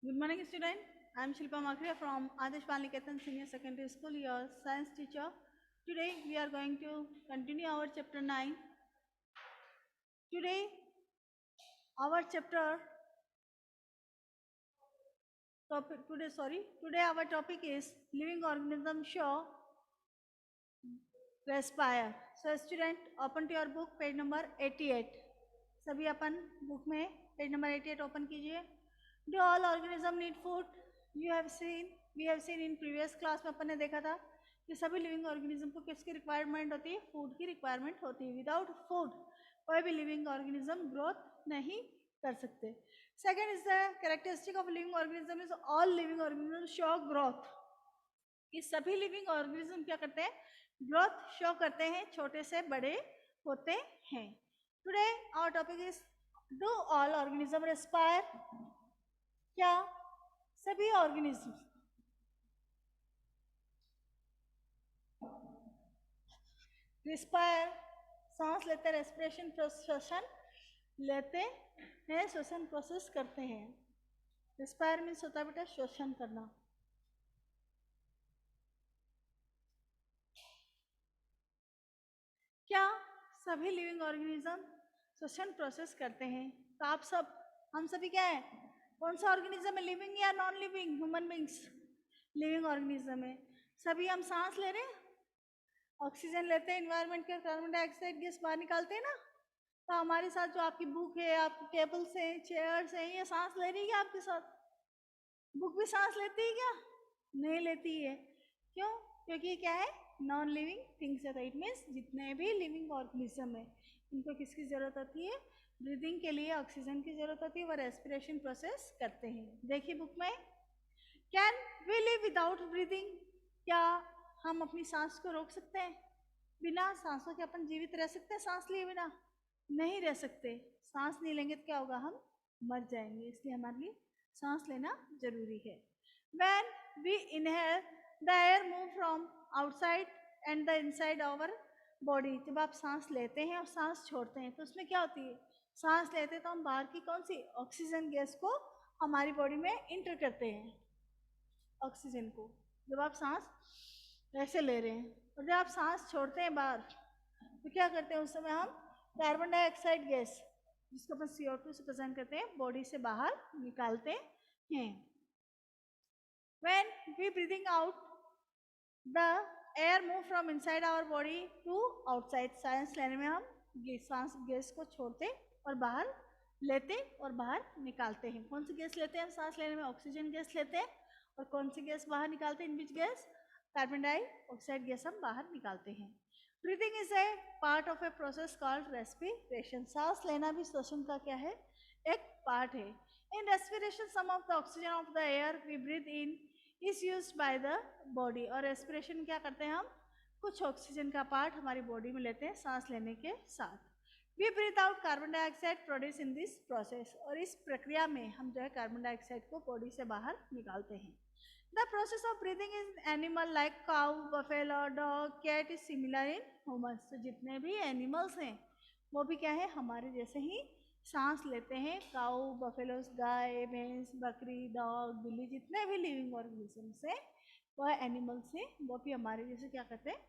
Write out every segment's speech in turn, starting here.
Good morning, student. I am Shilpa Makria from Adesh Balniketan Senior Secondary School, your science teacher. Today we are going to continue our chapter 9. Today our our topic is living organism show respire. So student, open to your book page number 88. सभी अपन book में page number 88 open कीजिए. Do all organism need food? We have seen in previous class में अपन ने देखा था कि सभी living organism को किसकी रिक्वायरमेंट होती है? फूड की रिक्वायरमेंट होती है. विदाउट फूड कोई भी लिविंग ऑर्गेनिज्म ग्रोथ नहीं कर सकते. Second is the characteristic of living organism is all living organism show growth. ये सभी लिविंग ऑर्गेनिज्म क्या करते हैं? ग्रोथ शो करते हैं, छोटे से बड़े होते हैं. Today our topic is do all organism respire? क्या सभी ऑर्गेनिज्म रिस्पायर सांस लेते, रेस्पिरेशन श्वसन लेते हैं, श्वसन प्रोसेस करते हैं. रिस्पायर मीन्स होता है बेटा श्वसन करना. क्या सभी लिविंग ऑर्गेनिज्म श्वसन प्रोसेस करते हैं? तो आप हम सभी क्या है? कौन सा ऑर्गेनिज्म है? लिविंग या non living? Human beings living organism है. सभी हम सांस ले रहे हैं, ऑक्सीजन लेते हैं, इन्वायरमेंट के कार्बन डाइऑक्साइड गैस बाहर निकालते हैं ना. तो हमारे साथ जो आपकी बुक है, आपकी टेबल्स हैं, चेयर्स हैं, ये सांस ले रही है आपके साथ? बुक भी सांस लेती है क्या? नहीं लेती है. क्यों? क्योंकि ये क्या है? नॉन लिविंग थिंग्स है. इट मीन्स जितने भी लिविंग ऑर्गेनिज्म है इनको किसकी जरूरत होती है? ब्रीदिंग के लिए ऑक्सीजन की जरूरत होती है. वो रेस्पिरेशन प्रोसेस करते हैं. देखिए बुक में, can we live without breathing? क्या हम अपनी सांस को रोक सकते हैं? बिना सांसों के अपन जीवित रह सकते हैं? सांस लिए बिना नहीं रह सकते. सांस नहीं लेंगे तो क्या होगा? हम मर जाएंगे. इसलिए हमारे लिए सांस लेना जरूरी है. When we inhale, the air move from outside and the inside our body. जब आप सांस लेते हैं और सांस छोड़ते हैं तो उसमें क्या होती है? सांस लेते हैं तो हम बाहर की कौन सी ऑक्सीजन गैस को हमारी बॉडी में इंटर करते हैं. ऑक्सीजन को जब आप सांस ऐसे ले रहे हैं और जब आप सांस छोड़ते हैं बाहर तो क्या करते हैं? उस समय हम कार्बन डाइऑक्साइड गैस, जिसको अपन CO2 से प्रेजेंट करते हैं, बॉडी से बाहर निकालते हैं. When we breathing out, the air move from inside our body to outside. सांस लेने में हम सांस गैस को छोड़ते और बाहर लेते और बाहर निकालते हैं. कौन सी गैस लेते हैं हम सांस लेने में? ऑक्सीजन गैस लेते हैं. और कौन सी गैस बाहर निकालते हैं? इन बीच गैस कार्बन डाइऑक्साइड गैस हम बाहर निकालते हैं. Breathing is a part of a process called respiration. सांस लेना भी श्वसन का क्या है? एक पार्ट है. In respiration some of the oxygen of the air we breathe in is used by the body. और रेस्पिरेशन क्या करते हैं हम? कुछ ऑक्सीजन का पार्ट हमारी बॉडी में लेते हैं सांस लेने के साथ. We breathe out carbon dioxide produce in this process. और इस प्रक्रिया में हम जो है कार्बन डाइऑक्साइड को बॉडी से बाहर निकालते हैं. The process of breathing in animal like cow, buffalo, dog, cat is similar in humans. तो जितने भी एनिमल्स हैं वो भी क्या है? हमारे जैसे ही सांस लेते हैं. काऊ, बफेलोस, गाय, भैंस, बकरी, डॉग, बिल्ली, जितने भी लिविंग ऑर्गेनिजम्स हैं वह एनिमल्स हैं, वो भी हमारे जैसे क्या करते हैं?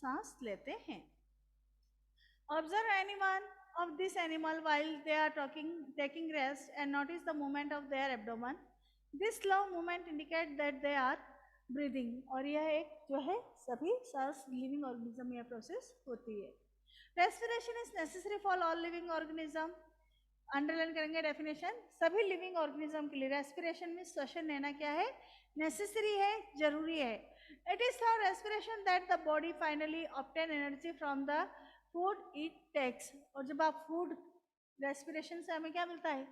सांस लेते हैं. Observe anyone of this animal while they are taking rest and notice the movement of their abdomen. This slow movement indicate that they are breathing. और यह एक जो है सभी सांस लिविंग ऑर्गेनिज्म में प्रोसेस होती है. Respiration is necessary for all living organism. Underline करेंगे डेफिनेशन. सभी लिविंग ऑर्गेनिज्म के लिए रेस्पिरेशन में श्वसन लेना क्या है? नेसेसरी है, जरूरी है. It is through respiration that the body finally obtain energy from the food it takes. और जब आप फूड, रेस्पिरेशन से हमें क्या मिलता है?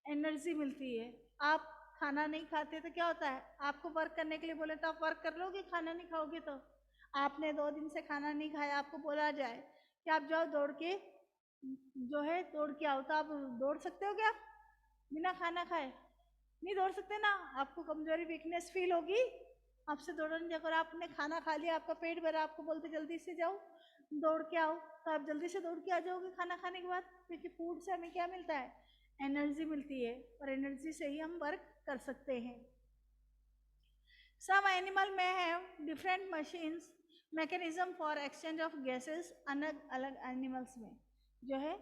एनर्जी मिलती है. आप खाना नहीं खाते तो क्या होता है? आपको वर्क करने के लिए बोले तो आप वर्क कर लोगे? खाना नहीं खाओगे तो? आपने 2 दिन से खाना नहीं खाया, आपको बोला जाए कि आप जाओ दौड़ के जो है दौड़ के आओ, तो आप दौड़ सकते हो क्या बिना खाना खाए? नहीं दौड़ सकते ना. आपको कमजोरी, वीकनेस फील होगी. आपसे दौड़ने जाकर आपने खाना खा लिया, आपका पेट भरा, आपको बोलते जल्दी से जाओ दौड़ के आओ, तो आप जल्दी से दौड़ के आ जाओगे खाना खाने के बाद. क्योंकि फूड से हमें क्या मिलता है? एनर्जी मिलती है. और एनर्जी से ही हम वर्क कर सकते हैं। सम एनिमल में have different machines mechanism for exchange of gases. अलग अलग एनिमल्स में जो है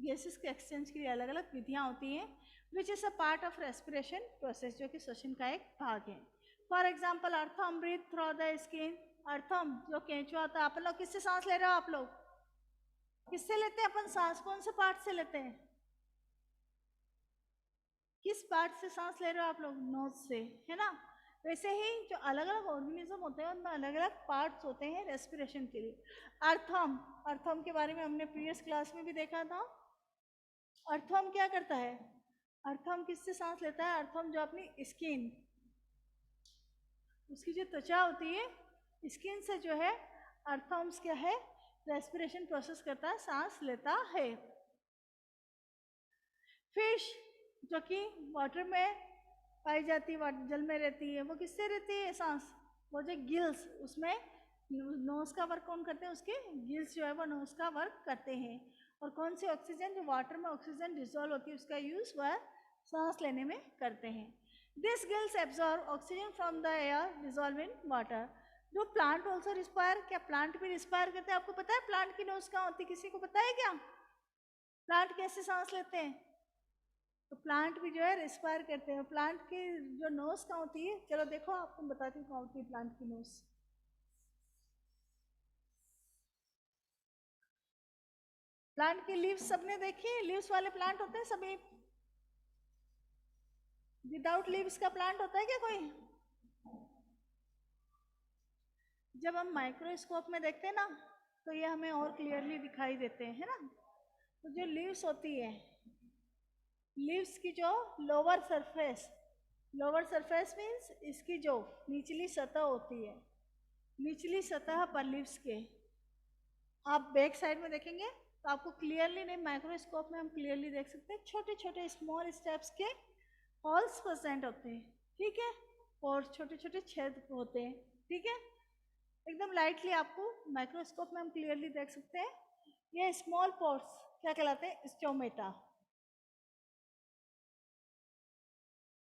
गैसेस के एक्सचेंज के लिए अलग अलग विधियाँ होती हैं, which is a part of respiration process, जो कि श्वसन का एक भाग है। फॉर एग्जाम्पल अर्थम ब्रीथ थ्रू द स्किन। अर्थम जो केंचुआ होता है, अपन लोग किससे सांस ले रहे हो? आप लोग किससे लेते हैं अपन सांस? कौन से पार्ट से लेते हैं? किस पार्ट से सांस ले रहे हो आप लोग? नोज से, है ना। वैसे ही जो अलग अलग ऑर्गेनिज्म होते हैं उनमें अलग अलग पार्ट्स होते हैं रेस्पिरेशन के लिए। अर्थम, अर्थम के बारे में हमने प्रीवियस क्लास में भी देखा था। अर्थम क्या करता है? अर्थम किससे सांस लेता है? अर्थम जो अपनी स्किन, उसकी जो त्वचा होती है, स्किन से जो है अर्थम्स क्या है, रेस्पिरेशन प्रोसेस करता है, सांस लेता है। फिश जो कि वाटर में पाई जाती है, जल में रहती है, वो किससे रहती है सांस? वो जो गिल्स, उसमें नोज का वर्क कौन करते हैं? उसके गिल्स जो है वो नोज का वर्क करते हैं। और कौन सी ऑक्सीजन, जो वाटर में ऑक्सीजन डिसॉल्व होती है, उसका यूज वह सांस लेने में करते हैं। This gills absorb oxygen from the air dissolve in water. जो प्लांट ऑल्सो रिस्पायर, क्या प्लांट भी रिस्पायर करते हैं? आपको पता है प्लांट की नोज कहाँ होती है? किसी को पता है क्या प्लांट कैसे सांस लेते हैं? तो प्लांट भी जो है रिस्पायर करते हैं। प्लांट की जो नोज कहाँ होती है? चलो देखो, आपको बताती हूँ कहाँ होती है प्लांट की नोज। प्लांट की लीव्स सबने देखी है? लीव्स वाले प्लांट होते हैं सभी। विदाउट लीव्स का प्लांट होता है क्या कोई? जब हम माइक्रोस्कोप में देखते हैं ना, तो ये हमें और क्लियरली दिखाई देते हैं, है ना। तो जो लीव्स होती है, लीव्स की जो लोअर सरफेस मीन्स इसकी जो निचली सतह होती है, निचली सतह पर लीव्स के आप बैक साइड में देखेंगे तो आपको क्लियरली नहीं, माइक्रोस्कोप में हम क्लियरली देख सकते हैं, छोटे छोटे स्मॉल स्टेप्स के होल्स प्रेजेंट होते हैं, ठीक है, और छोटे छोटे छेद होते हैं, ठीक है। एकदम लाइटली आपको माइक्रोस्कोप में हम क्लियरली देख सकते हैं। ये स्मॉल पोर्स क्या कहलाते हैं? स्टोमेटा,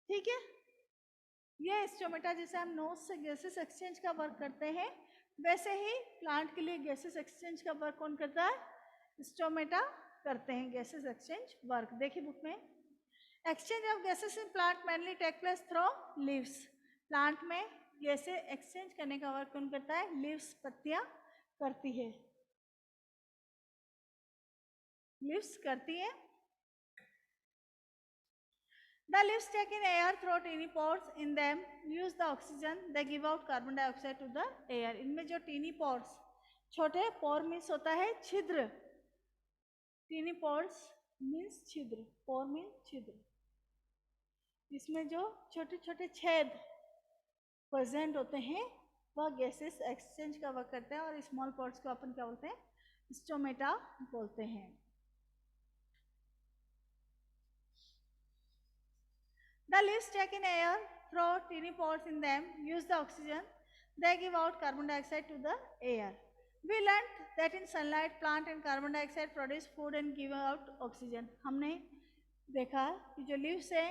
ठीक है। ये स्टोमेटा, जैसे हम नोज से गैसेस एक्सचेंज का वर्क करते हैं, वैसे ही प्लांट के लिए गैसेस एक्सचेंज का वर्क कौन करता है? स्टोमेटा करते हैं गैसेस एक्सचेंज वर्क। देखिए बुक में, exchange of gases in plant mainly take place through leaves. Plant में गैसेस एक्सचेंज करने का वर्क कौन करता है? लीव्स, पत्तियां करती है, लीव्स करती है। The leaves take in air through teeny pores in them, use the oxygen, they give out carbon dioxide to the air. इनमें जो टीनी पोर्स, छोटे पोर मीन्स होता है छिद्र, टीनी पोर्स मीन्स छिद्र, पोर मीन्स छिद्र, इसमें जो छोटे छोटे छेद प्रेजेंट होते हैं वह गैसेस एक्सचेंज का वर्क करते हैं, और स्मॉल पोर्स को अपन क्या बोलते हैं? स्टोमेटा बोलते हैं। The leaves take in air through teeny pores in them, use the oxygen, they give out carbon dioxide to the air. We learned that in sunlight, plant and carbon dioxide produce food and give out oxygen. हमने देखा कि जो leaves है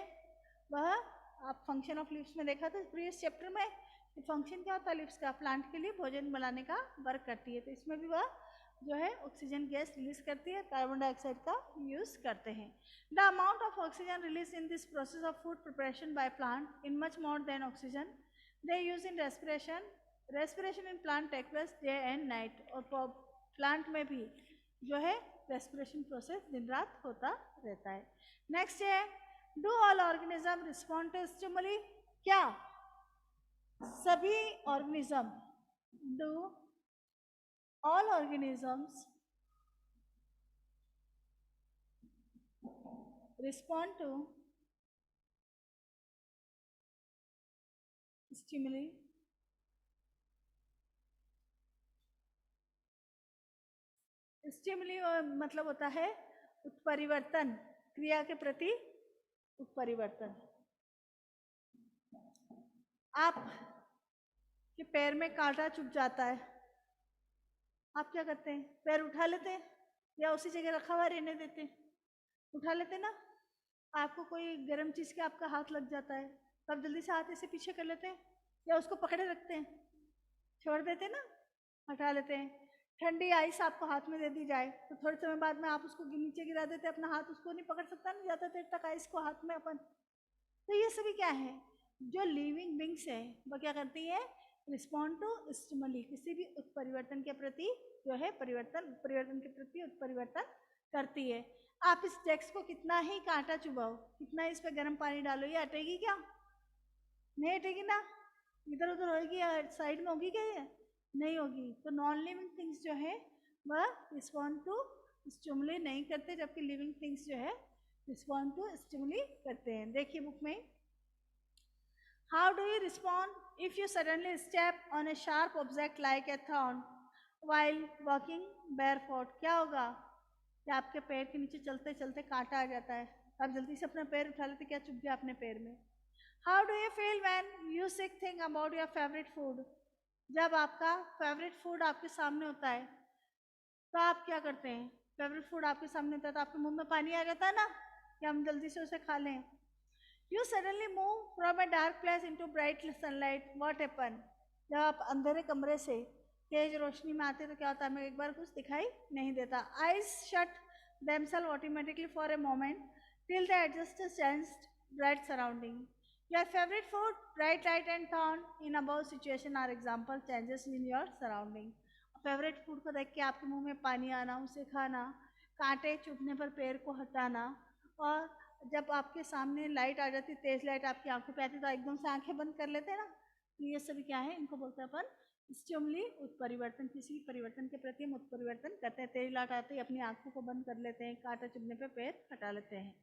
वह, आप function of leaves में देखा था प्रीवियस चैप्टर में, कि फंक्शन क्या होता है लीव्स का? प्लांट के लिए भोजन बनाने का वर्क करती है। तो इसमें भी वह जो है ऑक्सीजन गैस रिलीज करती है, कार्बन डाइऑक्साइड का यूज करते हैं। The amount of oxygen release in this process of food preparation by plant in much more than oxygen they use in respiration. Respiration in plant take place day and night. और plant में भी जो है respiration process दिन रात होता रहता है। नेक्स्ट है, do all organism respond to stimuli? क्या सभी ऑर्गेनिज्म, डू all organisms respond to stimuli? Stimuli मतलब होता है उत्परिवर्तन, क्रिया के प्रति उत्परिवर्तन। आप के पैर में कांटा चुभ जाता है, आप क्या करते हैं? पैर उठा लेते हैं या उसी जगह रखा हुआ रहने देते हैं? उठा लेते ना। आपको कोई गर्म चीज़ के आपका हाथ लग जाता है तो आप जल्दी से हाथ ऐसे पीछे कर लेते हैं या उसको पकड़े रखते हैं, छोड़ देते हैं ना, हटा लेते हैं। ठंडी आइस आपको हाथ में दे दी जाए तो थोड़े समय बाद में आप उसको नीचे गिरा देते हैं, अपना हाथ उसको नहीं पकड़ सकता, नहीं जाता देर तक आइस को हाथ में अपन। तो ये सभी क्या है, जो लिविंग बींग्स है वो क्या करती है, रिस्पॉन्ड टू स्टिमुली, किसी भी उत्परिवर्तन के प्रति जो है परिवर्तन के प्रति उत्परिवर्तन करती है। आप इस डेस्क को कितना ही कांटा चुभाओ, कितना इस पे गर्म पानी डालो, ये हटेगी क्या? नहीं हटेगी ना, इधर उधर होगी या साइड में होगी क्या? ये नहीं होगी। तो नॉन लिविंग थिंग्स जो है वह रिस्पॉन्ड टू स्टिमुली नहीं करते, जबकि लिविंग थिंग्स जो है रिस्पॉन्ड टू स्टिमुली करते हैं। देखिए बुक में, how do you respond if you suddenly step on A sharp object like a thorn while walking barefoot? क्या होगा कि आपके पैर के नीचे चलते चलते कांटा आ जाता है, आप जल्दी से अपना पैर उठा लेते, क्या चुभ गया अपने पैर में? How do you feel when you sick think about your favourite food? जब आपका फेवरेट फूड आपके सामने होता है तो आप क्या करते हैं? फेवरेट फूड आपके सामने होता है तो आपके मुंह में पानी आ जाता है ना कि हम जल्दी से उसे खा लें। You suddenly move from a dark place into bright sunlight, what happen? जब आप अंधेरे कमरे से तेज रोशनी में आते तो क्या होता है, हमें एक बार कुछ दिखाई नहीं देता। Eyes shut themselves automatically for a moment till they adjust to sensed bright surrounding. Your favorite food, bright light and tone in above situation are example changes in your surrounding. Favourite food को देख के आपके मुंह में पानी आना, उसे खाना, कांटे चुभने पर पैर को हटाना, और जब आपके सामने लाइट आ जाती, तेज लाइट आपकी आंखों पे आती तो एकदम से आंखें बंद कर लेते हैं ना। तो ये सभी क्या है, इनको बोलते हैं अपन स्टिमुली उत्परिवर्तन। किसी भी परिवर्तन के प्रति हम उत्परिवर्तन करते हैं। तेज लाइट आते ही अपनी आंखों को बंद कर लेते हैं, कांटा चुभने पे पैर हटा लेते हैं।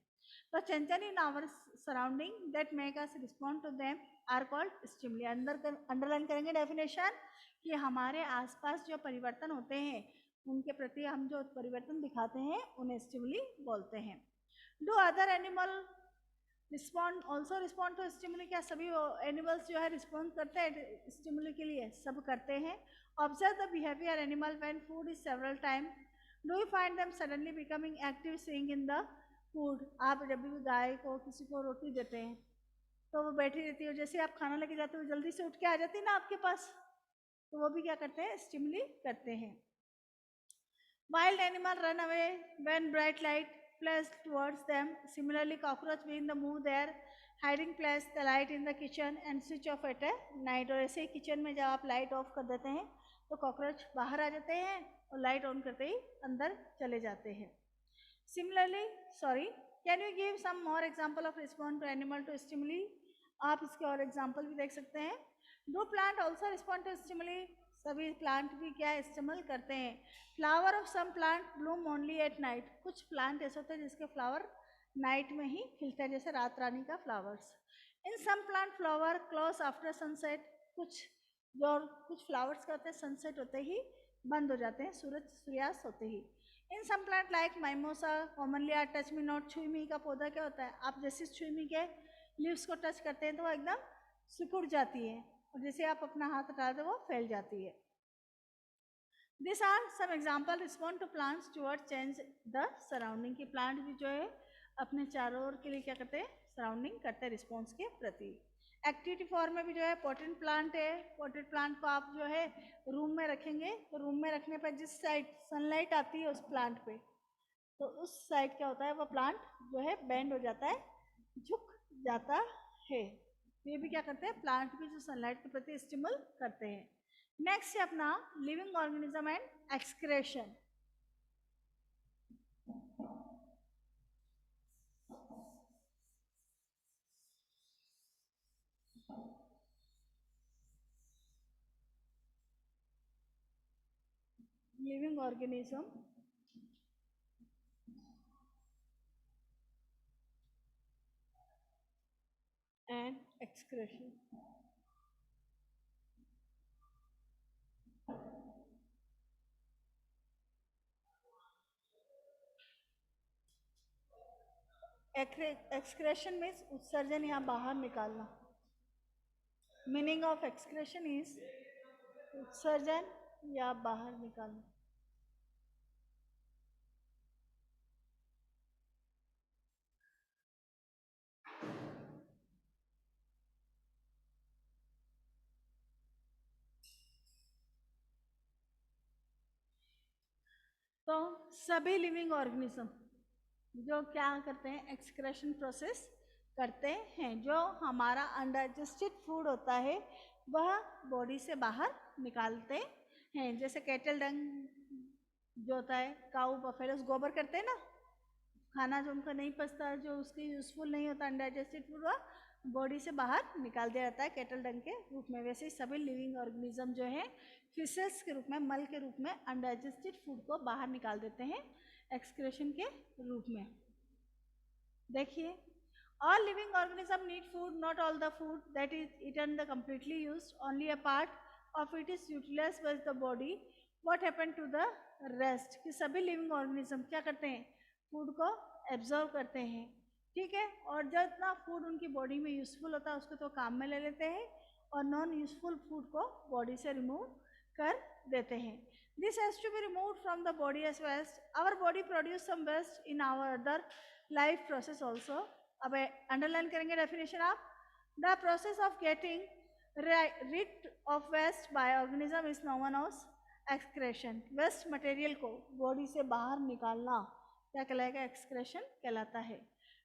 तो changes in our surrounding that make us respond to them are called stimuli. Underline करेंगे डेफिनेशन कि हमारे आसपास जो परिवर्तन होते हैं उनके प्रति हम जो परिवर्तन दिखाते हैं उन्हें स्टिमुली बोलते हैं। Do other animal respond also respond to stimuli? क्या सभी एनिमल्स जो है रिस्पॉन्ड करते हैं स्टिमुली के लिए? सब करते हैं। Observe the behaviour animal when food is several time, do you find them suddenly becoming active seeing in the food? आप जब भी गाय को किसी को रोटी देते हैं तो वो बैठी रहती है, जैसे आप खाना लेके जाते हो जल्दी से उठ के आ जाती है ना आपके पास, तो वो भी क्या करते हैं, स्टिमुली करते हैं। Wild animal run away when bright light flashed towards them. Similarly, cockroach being the move their hiding place, the light in the kitchen and switch off at night. और ऐसे ही किचन में जब आप लाइट ऑफ कर देते हैं तो cockroach बाहर आ जाते हैं और लाइट ऑन करते ही अंदर चले जाते हैं। Similarly, sorry, can you give some more example of response to animal to stimuli? आप इसके और एग्जाम्पल भी देख सकते हैं। Do plant also respond to stimuli? सभी प्लांट भी क्या इस्तेमाल करते हैं। Flower of some plant bloom only at night. कुछ प्लांट ऐसे होते हैं जिसके फ्लावर नाइट में ही खिलते हैं, जैसे रात रानी का flowers. In some plant flower close after sunset. कुछ फ्लावर्स का होते हैं सनसेट होते ही बंद हो जाते हैं, सूर्यास्त होते ही। In some plant like mimosa commonly are touch me not. छुईमी का पौधा क्या होता है, आप जैसे छुईमी के लीव्स को टच करते हैं तो वो एकदम सिकुड़ जाती है, और जैसे आप अपना हाथ हटाते वो फैल जाती है। This are some example respond to plants toward change the surrounding. की प्लांट भी जो है अपने चारों ओर के लिए क्या करते हैं, सराउंडिंग करते हैं रिस्पॉन्स के प्रति। एक्टिविटी फॉर्म में भी जो है पॉटेड प्लांट है। पॉटेड प्लांट को आप जो है रूम में रखेंगे तो रूम में रखने पर जिस साइड सनलाइट आती है उस प्लांट पे, तो उस साइड क्या होता है, वो प्लांट जो है बेंड हो जाता है, झुक जाता है। ये भी क्या करते हैं, प्लांट भी जो सनलाइट के प्रति स्टिमुल करते हैं। नेक्स्ट है अपना living organism and excretion. Living organism and excretion. Excretion means उत्सर्जन या बाहर निकालना। मीनिंग ऑफ एक्सक्रेशन इज उत्सर्जन या बाहर निकालना। तो सभी लिविंग ऑर्गेनिज्म जो क्या करते हैं, एक्सक्रेशन प्रोसेस करते हैं। जो हमारा अनडाइजेस्टेड फूड होता है वह बॉडी से बाहर निकालते हैं। जैसे कैटल डंग जो होता है, काऊ बफेलोस गोबर करते हैं ना, खाना जो उनका नहीं पचता, जो उसके यूजफुल नहीं होता, अनडाइजेस्टेड फूड, वह बॉडी से बाहर निकाल दिया जाता है कैटल डंग के रूप में। वैसे ही सभी लिविंग ऑर्गेनिज्म जो है फिशेस के रूप में, मल के रूप में अनडाइजेस्टेड फूड को बाहर निकाल देते हैं एक्सक्रेशन के रूप में। देखिए, all living organisms need food, not all the food that is eaten the completely used, only a part of it is utilized by the body. What happened to the rest? कि सभी living organism क्या करते हैं, food को absorb करते हैं, ठीक है, और जितना फूड उनकी बॉडी में यूजफुल होता है उसको तो काम में ले लेते हैं, और नॉन यूजफुल फूड को बॉडी से रिमूव कर देते हैं। This has to be removed from the body as waste. Our body produce some waste in our other life process also. अब अंडरलाइन करेंगे डेफिनेशन आप। The process of getting rid of waste by organism is known as excretion. Waste material को body से बाहर निकालना क्या कहलाएगा, excretion कहलाता है।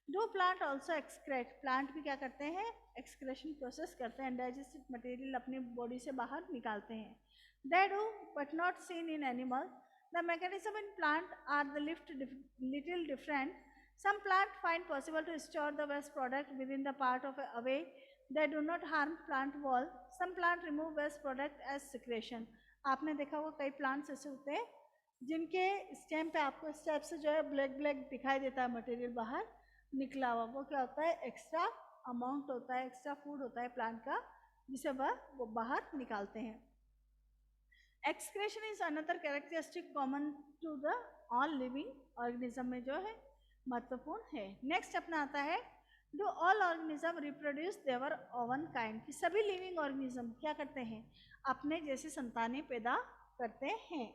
Do plant also excrete? Plant भी क्या करते हैं, एक्सक्रेशन प्रोसेस करते हैं, डाइजेस्टेड मटेरियल अपनी बॉडी से बाहर निकालते हैं। They do, but not seen in animal. The mechanism in plant are the little different. Some plant find possible to store the waste product within the part of away. They do not harm plant wall. Some plant remove waste product as secretion. आपने देखा होगा कई plants ऐसे होते हैं जिनके stem पे आपको इस टाइप से जो है ब्लैक ब्लैक दिखाई देता है मटेरियल बाहर निकला हुआ, वो क्या होता है, एक्स्ट्रा अमाउंट होता है, एक्स्ट्रा फूड होता है प्लांट का, जिसे वो बाहर निकालते हैं। Excretion is another characteristic common to the all living organism में जो है महत्वपूर्ण है। नेक्स्ट अपना आता है, do all organism reproduce their own kind? कि सभी लिविंग ऑर्गेनिज्म क्या करते हैं, अपने जैसे संतानें पैदा करते हैं,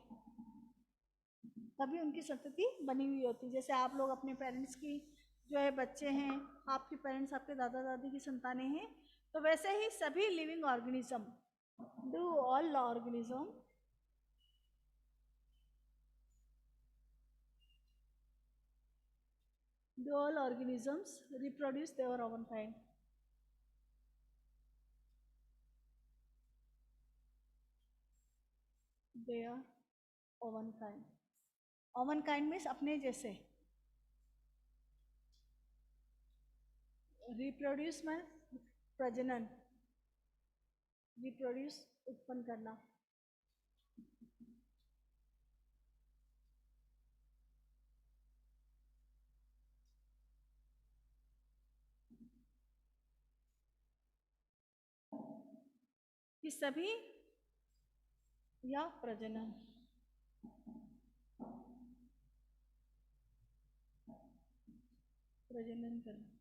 तभी उनकी संतति बनी हुई होती है। जैसे आप लोग अपने पेरेंट्स की जो है बच्चे हैं, आपके पेरेंट्स आपके दादा दादी की संतानें हैं, तो वैसे ही सभी living organism, do all organism do all organisms reproduce their own kind? Their own kind. Own kind means अपने जैसे। Reproduce में प्रजनन, reproduce उत्पन्न करना। कि सभी या प्रजनन, प्रजनन करना।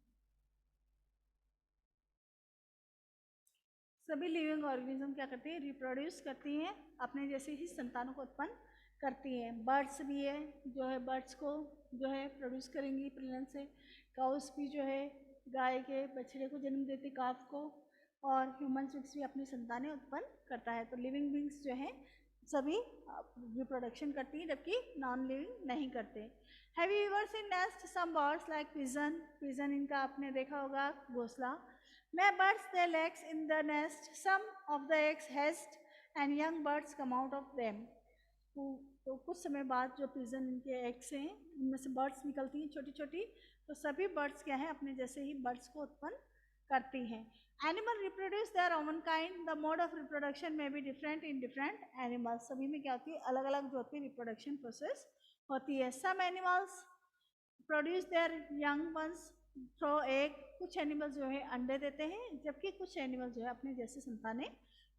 सभी लिविंग ऑर्गेनिज्म क्या करती है, रिप्रोड्यूस करती हैं, अपने जैसे ही संतानों को उत्पन्न करती हैं। बर्ड्स भी है जो है बर्ड्स को जो है प्रोड्यूस करेंगी प्रजनन से। काउस भी जो है गाय के बछड़े को जन्म देती, काफ को, और ह्यूमन बींग्स भी अपनी संतानें उत्पन्न करता है। तो लिविंग बींग्स जो है सभी रिप्रोडक्शन करती हैं, जबकि नॉन लिविंग नहीं करते। Have you ever seen nest some birds like pigeon? Pigeon इनका आपने देखा होगा घोंसला में। Birds they legs in the nest, some of the eggs hatched and young birds come out of them. तो कुछ समय बाद जो पिजन इनके एग्स हैं उनमें से बर्ड्स निकलती हैं छोटी छोटी, तो सभी बर्ड्स क्या हैं, अपने जैसे ही बर्ड्स को उत्पन्न करती हैं। Animal reproduce their own kind, the mode of reproduction में be different in different animals. सभी में क्या होती है, अलग अलग जो होती है रिप्रोडक्शन प्रोसेस होती है। Some animals produce their young ones through egg, कुछ एनिमल्स जो है अंडे देते हैं, जबकि कुछ एनिमल्स जो है अपने जैसे संतानें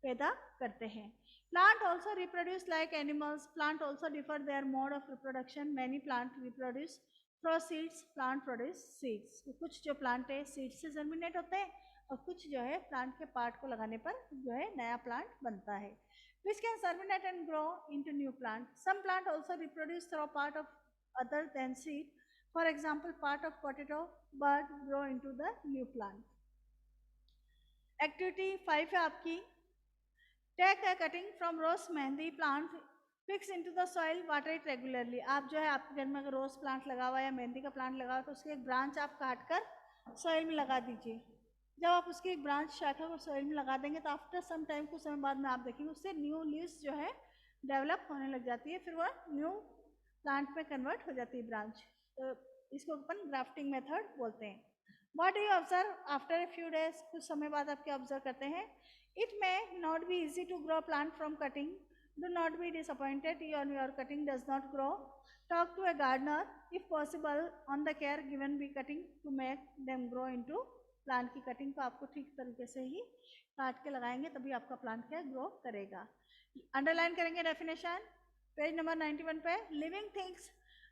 पैदा करते हैं। Plant also reproduce like animals, plant also differ their mode of reproduction. Many plant reproduce through seeds, plant produce seeds. कुछ जो प्लांट है सीड से जर्मिनेट होते हैं, और कुछ जो है प्लांट के पार्ट को लगाने पर जो है नया प्लांट बनता है। which can germinate and grow into new plant. Some plant also reproduce through part of other than seed. For example, part of potato bud grow into the new plant. Activity 5 है आपकी, take a cutting from rose mehndi plant fix into the soil, water it regularly. आप जो है आपके घर में अगर rose plant लगा हुआ है या मेहंदी का प्लांट लगा हुआ है तो उसकी एक ब्रांच आप काट कर सॉइल में लगा दीजिए। जब आप उसकी एक ब्रांच शाखा को सॉइल में लगा देंगे तो आफ्टर सम टाइम, कुछ समय बाद में आप देखेंगे उससे न्यू लीव्स जो है डेवलप होने लग जाती है, फिर वह न्यू प्लांट में कन्वर्ट हो जाती है ब्रांच। तो इसको अपन ग्राफ्टिंग मेथड बोलते हैं। What do you observe after a few days, कुछ समय बाद आप क्या ऑब्जर्व करते हैं? It may not be easy to grow plant from cutting, do not be disappointed on your cutting does not grow, talk to a gardener if possible on the care given be cutting to make them grow into plant. की cutting को आपको ठीक तरीके से ही काट के लगाएंगे तभी आपका प्लांट क्या ग्रो करेगा। अंडरलाइन करेंगे डेफिनेशन पेज नंबर 91 पे। Living things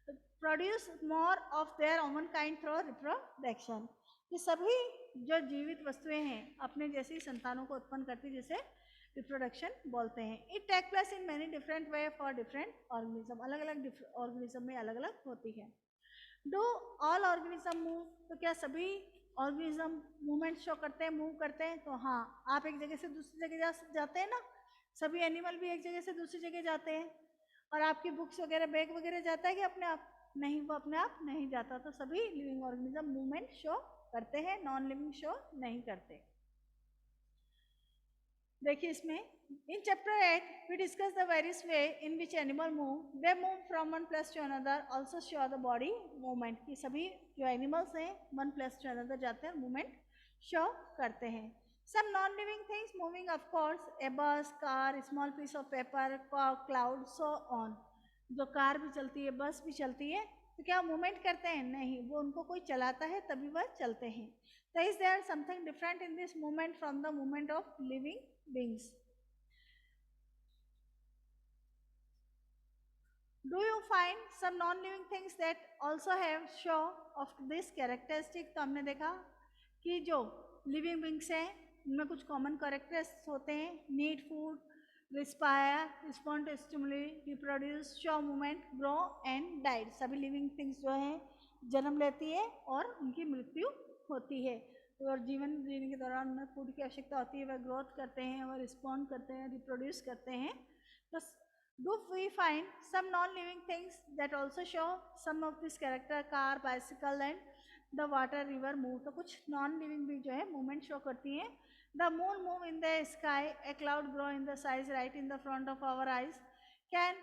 produce more of their own kind through reproduction. ये सभी जो जीवित वस्तुएं हैं अपने जैसी संतानों को उत्पन्न करती है, जिसे रिप्रोडक्शन बोलते हैं। It take place in many different way for different organism, अलग अलग ऑर्गेनिज्म में अलग अलग होती है। डू ऑल ऑर्गेनिज्म मूव, तो क्या सभी ऑर्गेनिज्म मूवमेंट शो करते हैं, मूव करते हैं? तो हाँ, आप एक जगह से दूसरी जगह जाते हैं ना, सभी एनिमल भी एक जगह से दूसरी जगह जाते हैं। और आपकी बुक्स वगैरह, बैग वगैरह जाता है कि अपने आप? नहीं, वो अपने आप नहीं जाता। तो सभी लिविंग ऑर्गेनिज्म मूवमेंट शो करते हैं, नॉन लिविंग शो नहीं करते। देखिए इसमें in chapter 8 we discuss the various way in which animal move, they move from one place to another, also show the body movement. की सभी जो एनिमल्स हैं वन प्लेस टू अनदर जाते हैं, मूवमेंट शो करते हैं। Some non living things moving of course, a bus, car, small piece of paper, cloud, so on. जो car भी चलती है, बस भी चलती है, तो क्या मूवमेंट करते हैं? नहीं, वो उनको कोई चलाता है तभी वह चलते हैं। So is there something different in this movement from the movement of living beings? Do you find some non-living things that also have show of this characteristic? तो हमने देखा कि जो living beings हैं उनमें कुछ common characteristics होते हैं: need food, respire, respond to stimuli, reproduce, show movement, grow and die। सभी living things जो हैं जन्म लेती है और उनकी मृत्यु होती है। और जीवन जीने के दौरान उन्हें फूड की आवश्यकता होती है, वह ग्रोथ करते हैं, वह रिस्पॉन्ड करते हैं, रिप्रोड्यूस करते हैं। तो do we find some non living things that also show some of this character, car, bicycle and the water, river move. तो कुछ नॉन लिविंग भी जो है मूवमेंट शो करती हैं। The moon move in the sky, a cloud grow in the size right in the front of our eyes. Can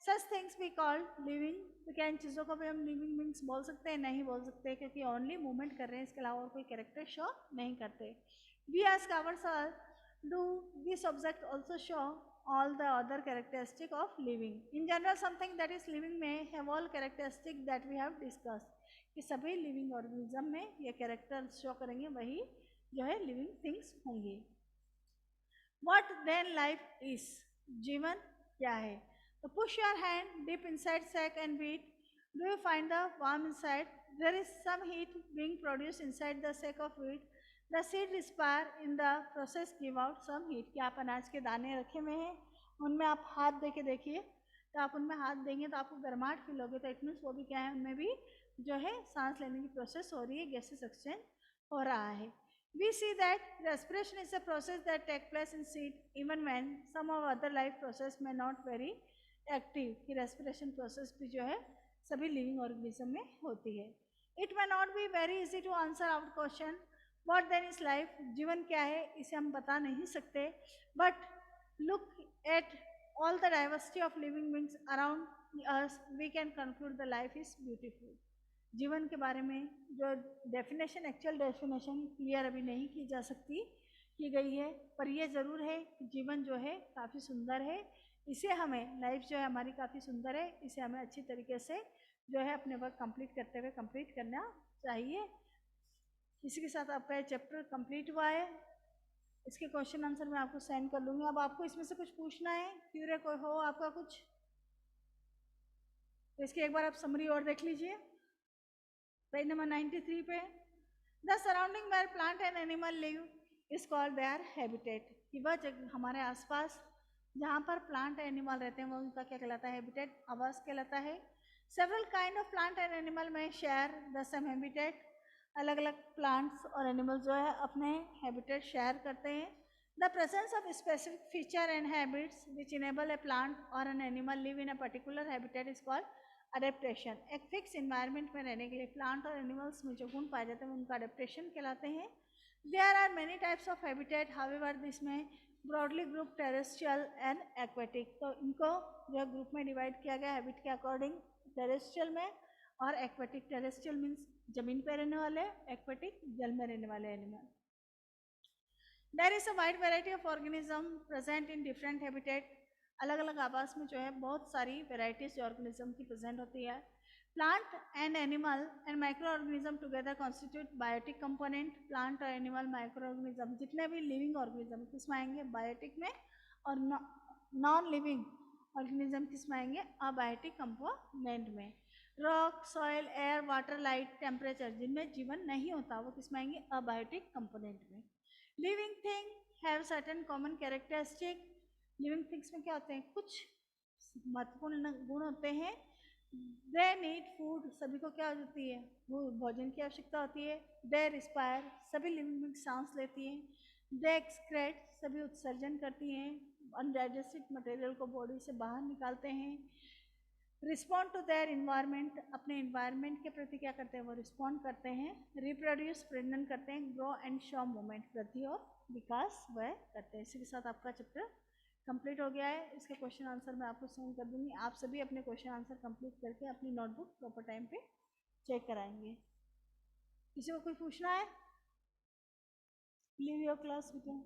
such things be called living? तो क्या इन चीज़ों को भी हम लिविंग बींग्स बोल सकते हैं? नहीं बोल सकते, क्योंकि ओनली मूवमेंट कर रहे हैं, इसके अलावा और कोई कैरेक्टर शो नहीं करते। We ask ourself, do this object also show all the other characteristic of living? In general, something that is living may have all characteristic that we have discussed। कि सभी लिविंग ऑर्गेनिज्म में ये character show करेंगे, वही जो है living things होंगी। What then life is? जीवन क्या है? तो push your hand deep inside sack and wheat. Do you find the warm inside? There is some heat being produced inside the sack of wheat. The seed respire in the process give out some heat। कि आप अनाज के दाने रखे हुए हैं, उनमें आप हाथ दे के देखिए, तो आप उनमें हाथ देंगे तो आपको गर्माहट फील होगी। तो इट मीन्स वो भी क्या है, उनमें भी जो है सांस लेने की प्रोसेस हो रही है, गैसेस एक्सचेंज हो रहा है। We see that respiration is a process that takes place in seed even when some of other life process may not very active। कि respiration process भी जो है सभी living organism में होती है। It may not be very easy to answer our question, what then is life? जीवन क्या है, इसे हम बता नहीं सकते। But look at all the diversity of living beings around us, we can conclude the life is beautiful। जीवन के बारे में जो डेफिनेशन, एक्चुअल डेफिनेशन क्लियर अभी नहीं की जा सकती, की गई है, पर यह ज़रूर है कि जीवन जो है काफ़ी सुंदर है। इसे हमें, लाइफ जो है हमारी काफ़ी सुंदर है, इसे हमें अच्छी तरीके से जो है अपने वर्क कंप्लीट करते हुए कंप्लीट करना चाहिए। इसी के साथ आपका ये चैप्टर कंप्लीट हुआ है। इसके क्वेश्चन आंसर मैं आपको सेंड कर लूँगी। अब आपको इसमें से कुछ पूछना है, क्यूरे कोई हो आपका कुछ, तो इसकी एक बार आप समरी और देख लीजिए पेज नंबर 93 पे। The surrounding where plant and animal live is called their habitat. कि वह जगह हमारे आसपास जहाँ पर प्लांट एनिमल रहते हैं वो उनका क्या कहलाता है? हैबिटेट, आवास कहलाता है। Several kind of plant and animal में शेयर द सम हैबिटेट। अलग अलग प्लांट्स और एनिमल्स जो है अपने हैबिटेट शेयर करते हैं। The presence of specific feature and habits which enable a plant or an animal live in a particular habitat is called adaptation. एक फिक्स environment में रहने के लिए plant और animals में जो गुण पाए जाते हैं उनका adaptation कहलाते हैं. There are many types of habitat, however this में broadly group terrestrial and aquatic. तो इनको जो ग्रुप में डिवाइड किया गया हैबिट के अकॉर्डिंग टेरेस्ट्रियल में और एक्वेटिक. टेरेस्ट्रियल मीन्स जमीन पे रहने वाले, एक्वेटिक जल में रहने वाले animal. There is a wide variety of organism present in different habitat. अलग अलग आवास में जो है बहुत सारी वेराइटीज ऑर्गेनिज्म की प्रेजेंट होती है. Plant and animal and micro organism together constitute biotic component. Plant और एनिमल माइक्रो ऑर्गेनिज्म जितने भी लिविंग ऑर्गेनिज्म किसमें आएंगे, बायोटिक में, और नॉन लिविंग ऑर्गेनिज्म किसमें आएंगे, अबायोटिक कंपोनेंट में. Rock, soil, air, water, light, temperature जिनमें जीवन नहीं होता वो किसमें आएंगे, अबायोटिक कंपोनेंट में. Living thing have certain common characteristic. Living things में क्या होते हैं, कुछ महत्वपूर्ण गुण होते हैं. दे नीड फूड, सभी को क्या होती है, वो भोजन की आवश्यकता होती है. दे रिस्पायर, सभी लिविंग थिंग्स सांस लेती हैं. दे एक्सक्रेट, सभी उत्सर्जन करती हैं, अनडाइजेस्टेड मटेरियल को बॉडी से बाहर निकालते हैं. रिस्पॉन्ड टू देयर इन्वायरमेंट, अपने इन्वायरमेंट के प्रति क्या करते हैं, वो रिस्पॉन्ड करते हैं. रिप्रोड्यूस, प्रजनन करते हैं. ग्रो एंड शो मूवमेंट, वृद्धि और विकास वह करते हैं. इसी के साथ आपका चैप्टर कंप्लीट हो गया है. इसके क्वेश्चन आंसर मैं आपको सेंड कर दूंगी. आप सभी अपने क्वेश्चन आंसर कंप्लीट करके अपनी नोटबुक प्रॉपर टाइम पे चेक कराएंगे. किसी को कोई पूछना है, लीव योर क्लास बेटा.